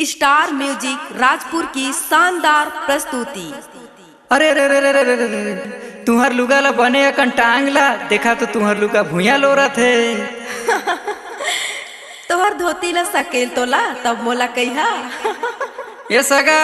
Star music Rajpur की शानदार प्रस्तुति। अरे रे रे रे रे रे रे तुहर लुगा ला बने अकन टांग ला देखा तो तुहर लुगा भुइया लोरत है। तोहर धोती ला सकेल तोला तब मोला कहिया। ये सगा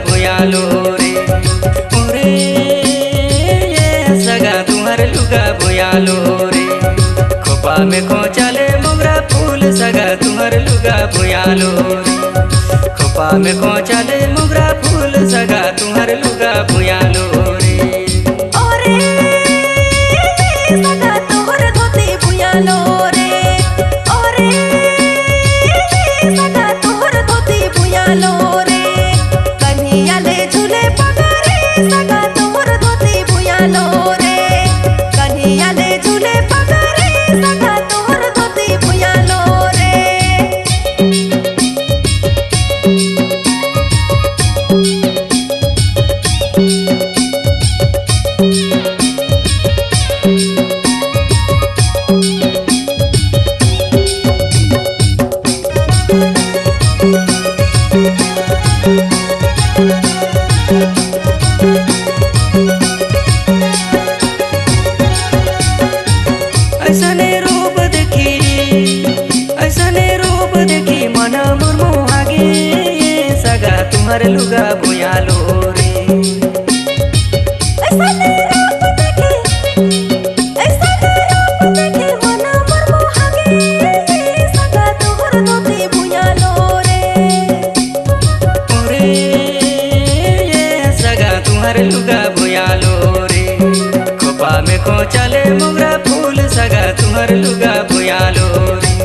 भुयालो रे ओरे ये सगा तुम्हारे लुगा भुयालो रे खोपा में खोचले मोगरा फूल सगा तुम्हारे लुगा भुयालो रे खोपा में खोचले मोगरा फूल सगा तुम्हारे लुगा भुयालो रे ओरे सगा तोहर धोती भुयालो रे ओरे सगा तोहर धोती भुयालो रे झूले पगरे सगा तोहर धोती भुयालो रे कन्हैया ले झूले पगरे सगा तोहर धोती भुयालो रे। मना मुर्मो आगे सगा तुम्हारे लुगा भुयालो रे ऐसने रूप देखे मना मुर्मो आगे सगा तोहर धोती भुयालो रे ओरे ये सगा तुम्हारे लुगा भुयालो रे खोपा में खोचले मोगरा फूल सगा तुम्हारे लुगा भुयालो रे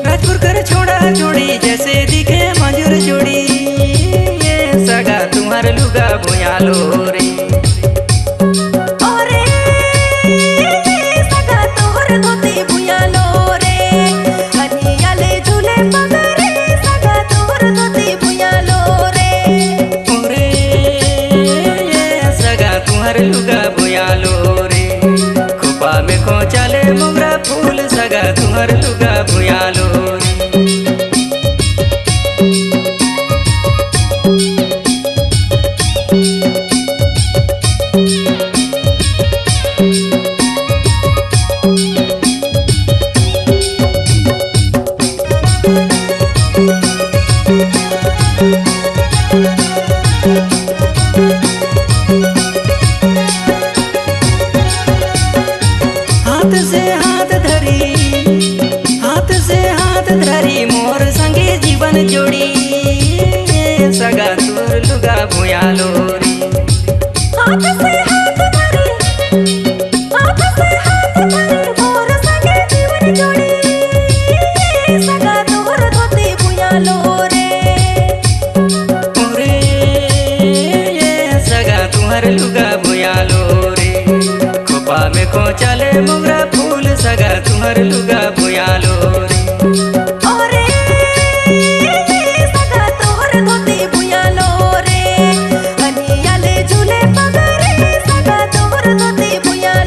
राजपुर कर छोड़ा छोड़ी जैसे दिखे मंजूर जोड़ी ये सगा तुम्हारे लुगा भुयालो रे ओरे सगा तोहर धोती भुयालो रे कन्हैया ले झूले पगरे सगा तोहर धोती भुयालो रे ओरे ये सगा तुम्हारे लुगा भुयालो रे खोपा में खोचले मोगरा फूल सगा तुम्हारे लुगा भुयालो रे हाथ धरी मोर संगे जीवन जोड़ी सगा तोर लुगा भुयालो रे हाथ से हाथ धरी मोर संगे जीवन जोड़ी सगा तोहर धोती भुयालो रे ओरे ये सगा तुम्हारे लुगा भुयालो रे खोपा में खोचले मोगरा फूल सगा तुम्हारे लुगा भुयालो रे सगा तोहर धोती भुयालो रे कन्हैया ले झूले पगरे सगा तोहर धोती भुयालो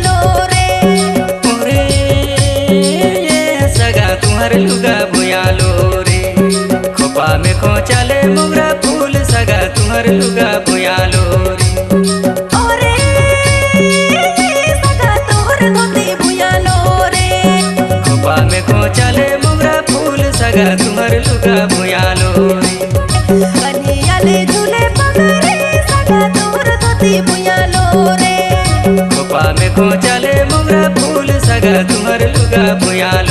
खो चले मोगरा फूल सगा तुहर लुगा भुयालो रे। ओरे सगा तोहर धोती भुयालो रे। खोपा में खो चले मोगरा फूल सगा तुहर लुगा भुयालो रे। कन्हैया ले झूले पगड़ी सगा तोहर धोती भुयालो रे। खोपा में खो चले मोगरा फूल सगा तुहर लुगा भुयालो